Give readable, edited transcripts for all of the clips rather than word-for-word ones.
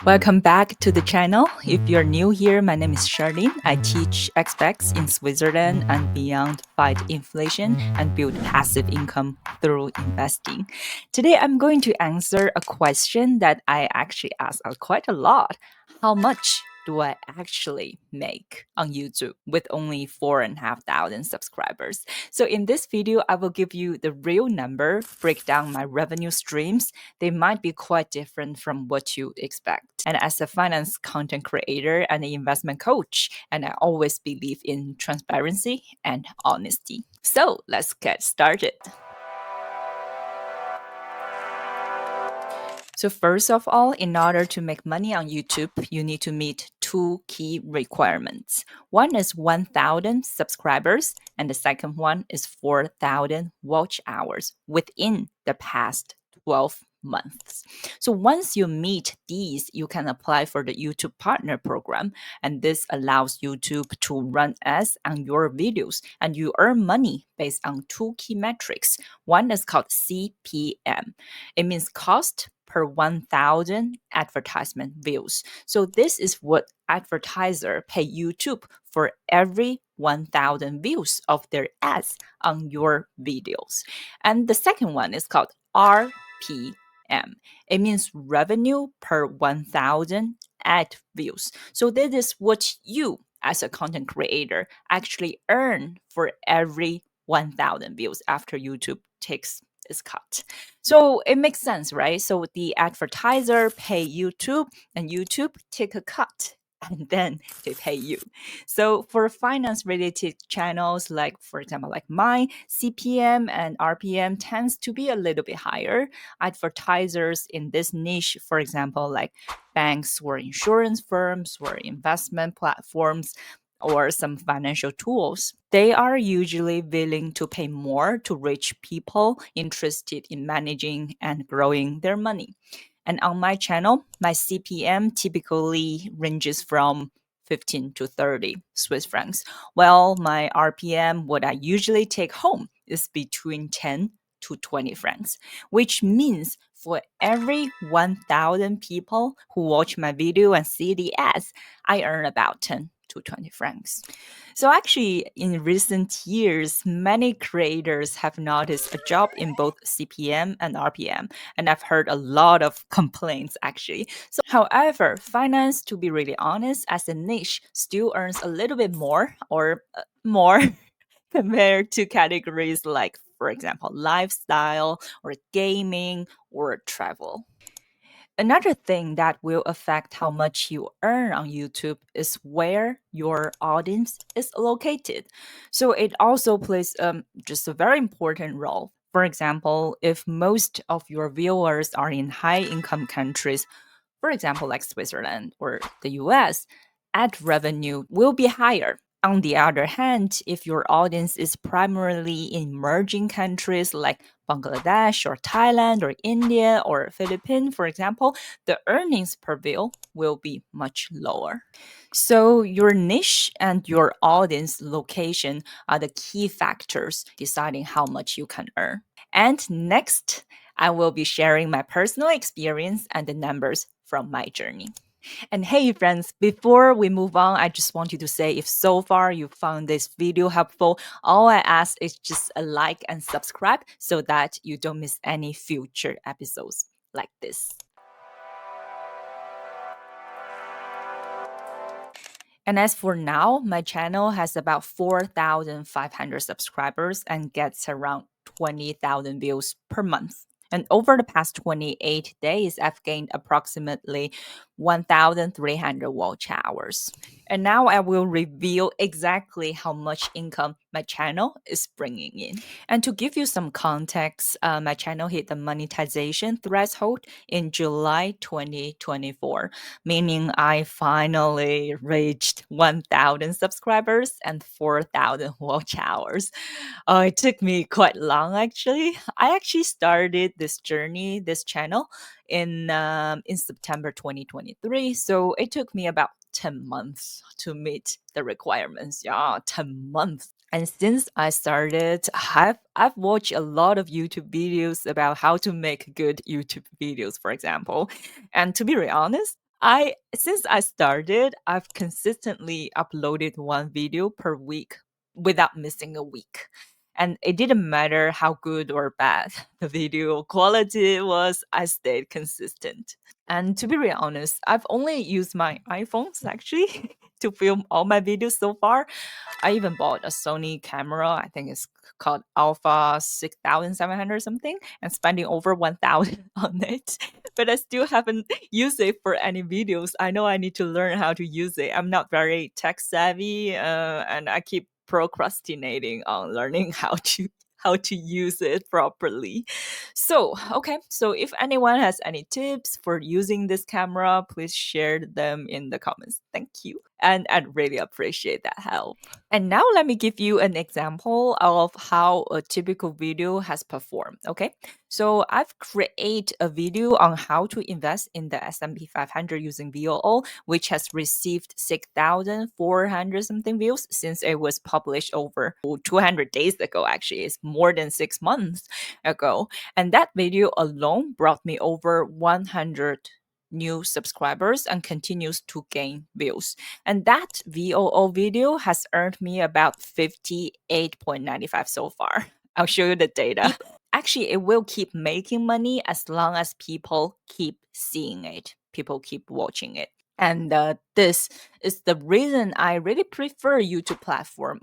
Welcome back to the channel. If you're new here, my name is Charlene. I teach expats in Switzerland and beyond fight inflation and build passive income through investing. Today, I'm going to answer a question that I actually ask quite a lot. How much do I actually make on YouTube with only 4,500 subscribers? So in this video, I will give you the real number, break down my revenue streams. They might be quite different from what you expect. And as a finance content creator and an investment coach, and I always believe in transparency and honesty. So let's get started. So first of all, in order to make money on YouTube, you need to meet two key requirements. One is 1,000 subscribers, and the second one is 4,000 watch hours within the past 12 months. So once you meet these, you can apply for the YouTube Partner Program, and this allows YouTube to run ads on your videos, and you earn money based on two key metrics. One is called CPM. It means cost per 1,000 advertisement views. So this is what advertiser pay YouTube for every 1,000 views of their ads on your videos. And the second one is called RPM. It means revenue per 1,000 ad views. So this is what you as a content creator actually earn for every 1,000 views after YouTube takes is cut. So it makes sense, right? So the advertiser pay YouTube and YouTube take a cut and then they pay you. So for finance related channels, like for example, like mine, CPM and RPM tends to be a little bit higher. Advertisers in this niche, for example, like banks or insurance firms or investment platforms, or some financial tools, they are usually willing to pay more to reach people interested in managing and growing their money. And on my channel, my CPM typically ranges from 15 to 30 Swiss francs, while my RPM, what I usually take home, is between 10 to 20 francs, which means for every 1,000 people who watch my video and see the ads, I earn about 10 to 20 francs. So actually, in recent years, many creators have noticed a drop in both CPM and RPM, and I've heard a lot of complaints actually. So, however, finance, to be really honest, as a niche, still earns a little bit more or more compared to categories like, for example, lifestyle or gaming or travel. Another thing that will affect how much you earn on YouTube is where your audience is located. So it also plays just a very important role. For example, if most of your viewers are in high income countries, for example, like Switzerland or the US, ad revenue will be higher. On the other hand, if your audience is primarily in emerging countries like Bangladesh or Thailand or India or Philippines, for example, the earnings per view will be much lower. So your niche and your audience location are the key factors deciding how much you can earn. And next, I will be sharing my personal experience and the numbers from my journey. And hey, friends, before we move on, I just wanted to say if so far you found this video helpful, all I ask is just a like and subscribe so that you don't miss any future episodes like this. And as for now, my channel has about 4,500 subscribers and gets around 20,000 views per month. And over the past 28 days, I've gained approximately 1,300 watch hours. And now I will reveal exactly how much income my channel is bringing in. And to give you some context, my channel hit the monetization threshold in July 2024, meaning I finally reached 1,000 subscribers and 4,000 watch hours. It took me quite long, actually. I actually started this journey, this channel, in September 2023. So it took me about 10 months to meet the requirements. Yeah, 10 months. And since I started, I've watched a lot of YouTube videos about how to make good YouTube videos, for example. And to be really honest, Since I started, I've consistently uploaded one video per week without missing a week. And it didn't matter how good or bad the video quality was, I stayed consistent. And to be really honest, I've only used my iPhones actually to film all my videos so far. I even bought a Sony camera. I think it's called Alpha 6700 something, and spending over 1,000 on it. But I still haven't used it for any videos. I know I need to learn how to use it. I'm not very tech savvy, and I keep procrastinating on learning how to use it properly. So, okay. So if anyone has any tips for using this camera, please share them in the comments. Thank you. And I'd really appreciate that help. And now let me give you an example of how a typical video has performed. Okay. So I've created a video on how to invest in the S&P 500 using VOO, which has received 6,400 something views since it was published over 200 days ago. Actually, it's more than 6 months ago. And that video alone brought me over 100 new subscribers and continues to gain views. And that VOO video has earned me about 58.95 so far. I'll show you the data. Actually, it will keep making money as long as people keep seeing it, people keep watching it. And this is the reason I really prefer YouTube platform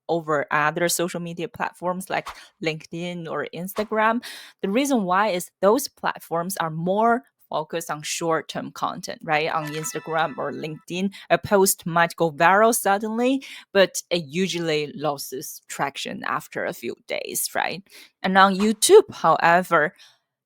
over other social media platforms like LinkedIn or Instagram. The reason why is those platforms are more focused on short-term content, right? On Instagram or LinkedIn, a post might go viral suddenly, but it usually loses traction after a few days, right? And on YouTube, however,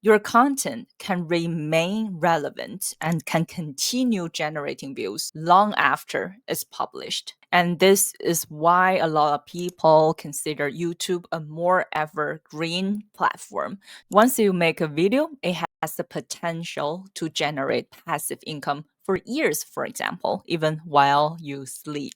your content can remain relevant and can continue generating views long after it's published. And this is why a lot of people consider YouTube a more evergreen platform. Once you make a video, it has the potential to generate passive income for years, for example, even while you sleep.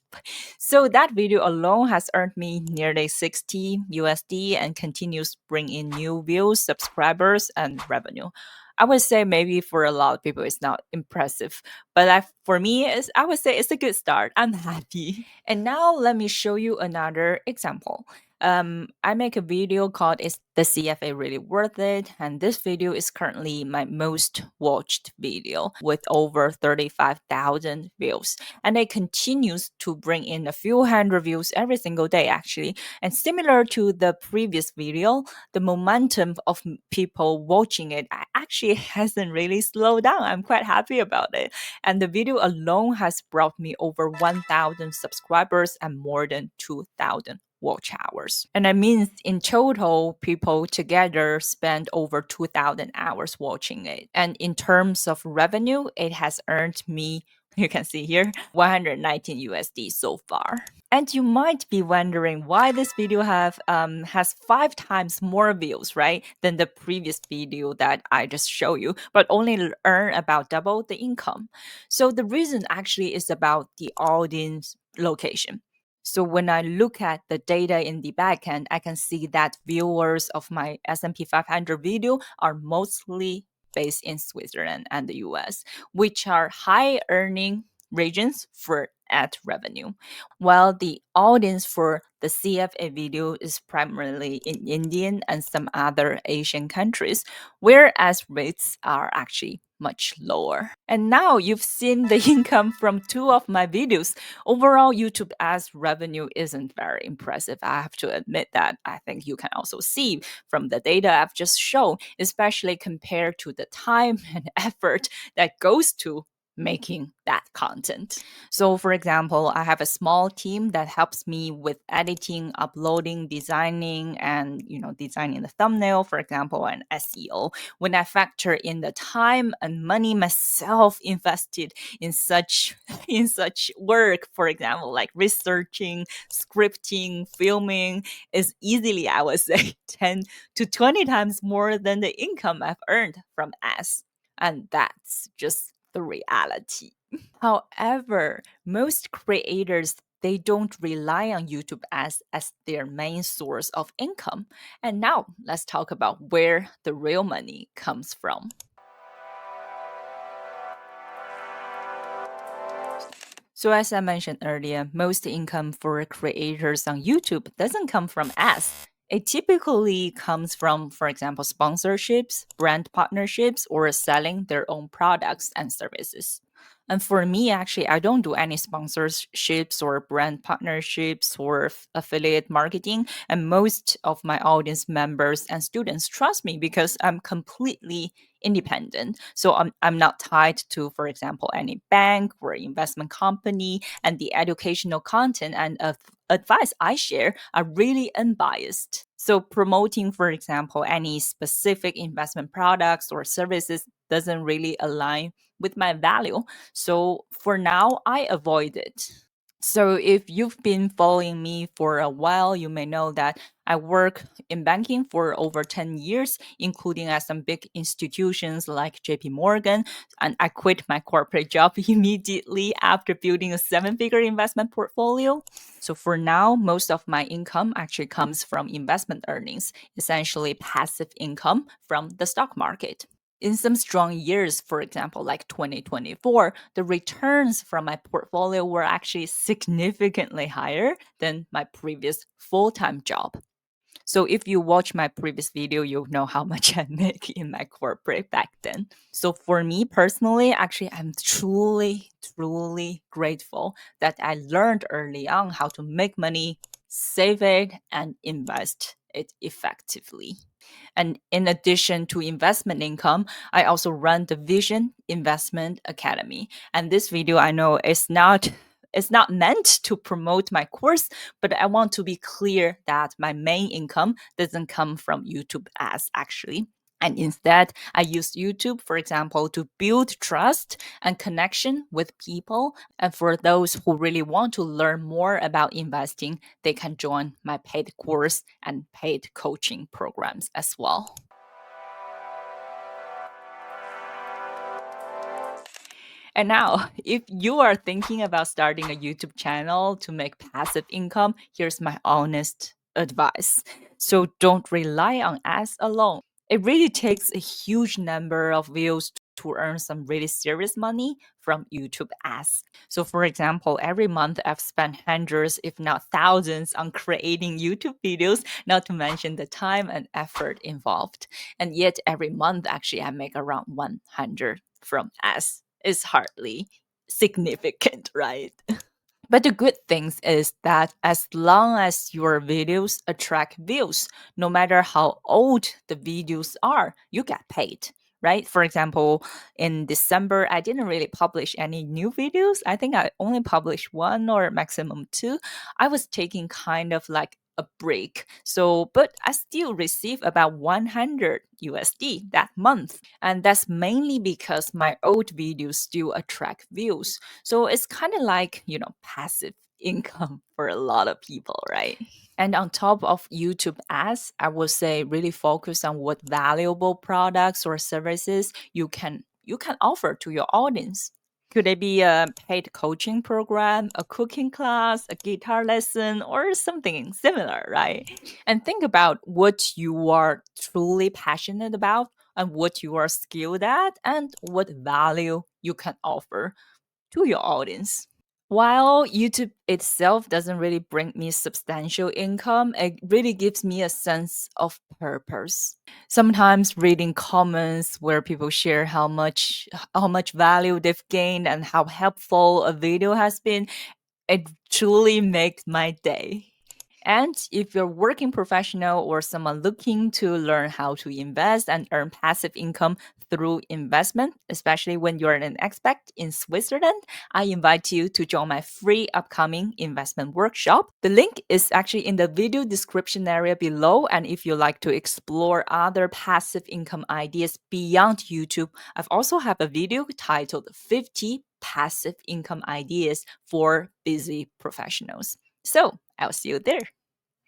So that video alone has earned me nearly 60 USD and continues to bring in new views, subscribers, and revenue. I would say maybe for a lot of people it's not impressive, but for me, I would say it's a good start. I'm happy. And now let me show you another example. I make a video called "Is the CFA Really Worth It?" And this video is currently my most watched video with over 35,000 views. And it continues to bring in a few hundred views every single day, actually. And similar to the previous video, the momentum of people watching it actually hasn't really slowed down. I'm quite happy about it. And the video alone has brought me over 1,000 subscribers and more than 2,000 watch hours. And that means in total, people together spend over 2,000 hours watching it. And in terms of revenue, it has earned me, you can see here, 119 USD so far. And you might be wondering why this video has 5 times more views, right, than the previous video that I just showed you, but only earn about double the income. So the reason actually is about the audience location. So when I look at the data in the backend, I can see that viewers of my S&P 500 video are mostly based in Switzerland and the US, which are high earning regions for ad revenue, while the audience for the CFA video is primarily in Indian and some other Asian countries, whereas rates are actually much lower. And now you've seen the income from 2 of my videos. Overall, YouTube ads revenue isn't very impressive. I have to admit that. I think you can also see from the data I've just shown, especially compared to the time and effort that goes to making that content. So for example, I have a small team that helps me with editing, uploading, designing, and designing the thumbnail, for example, and SEO. When I factor in the time and money myself invested in such in such work, for example, like researching, scripting, filming, is easily, I would say, 10 to 20 times more than the income I've earned from ads. And that's just the reality. However, most creators, they don't rely on YouTube as their main source of income. And now let's talk about where the real money comes from. So as I mentioned earlier, most income for creators on YouTube doesn't come from ads. It typically comes from, for example, sponsorships, brand partnerships, or selling their own products and services. And for me, actually, I don't do any sponsorships or brand partnerships or affiliate marketing. And most of my audience members and students trust me because I'm completely independent. So I'm not tied to, for example, any bank or investment company, and the educational content and advice I share are really unbiased. So promoting, for example, any specific investment products or services doesn't really align with my value. So for now, I avoid it. So if you've been following me for a while, you may know that I work in banking for over 10 years, including at some big institutions like JP Morgan. And I quit my corporate job immediately after building a 7-figure investment portfolio. So for now, most of my income actually comes from investment earnings, essentially passive income from the stock market. In some strong years, for example, like 2024, the returns from my portfolio were actually significantly higher than my previous full-time job. So if you watch my previous video, you'll know how much I make in my corporate back then. So for me personally, actually, I'm truly grateful that I learned early on how to make money, save it, and invest it effectively. And in addition to investment income, I also run the Vision Investment Academy. And this video, I know, is not meant to promote my course, but I want to be clear that my main income doesn't come from YouTube ads actually. And instead, I use YouTube, for example, to build trust and connection with people. And for those who really want to learn more about investing, they can join my paid course and paid coaching programs as well. And now, if you are thinking about starting a YouTube channel to make passive income, here's my honest advice. So don't rely on ads alone. It really takes a huge number of views to earn some really serious money from YouTube ads. So, for example, every month I've spent hundreds, if not thousands, on creating YouTube videos, not to mention the time and effort involved. And yet, every month, actually, I make around 100 from ads. It's hardly significant, right? But the good things is that as long as your videos attract views, no matter how old the videos are, you get paid, right? For example, in December, I didn't really publish any new videos. I think I only published one or maximum two. I was taking kind of like a break. So, but I still receive about 100 USD that month. And that's mainly because my old videos still attract views. So it's kind of like, passive income for a lot of people, right? And on top of YouTube ads, I would say really focus on what valuable products or services you can offer to your audience. Could it be a paid coaching program, a cooking class, a guitar lesson, or something similar, right? And think about what you are truly passionate about and what you are skilled at and what value you can offer to your audience. While YouTube itself doesn't really bring me substantial income, it really gives me a sense of purpose. Sometimes reading comments where people share how much value they've gained and how helpful a video has been, it truly makes my day. And if you're a working professional or someone looking to learn how to invest and earn passive income through investment, especially when you're an expat in Switzerland, I invite you to join my free upcoming investment workshop. The link is actually in the video description area below. And if you like to explore other passive income ideas beyond YouTube, I've also have a video titled 50 Passive Income Ideas for Busy Professionals. So I'll see you there.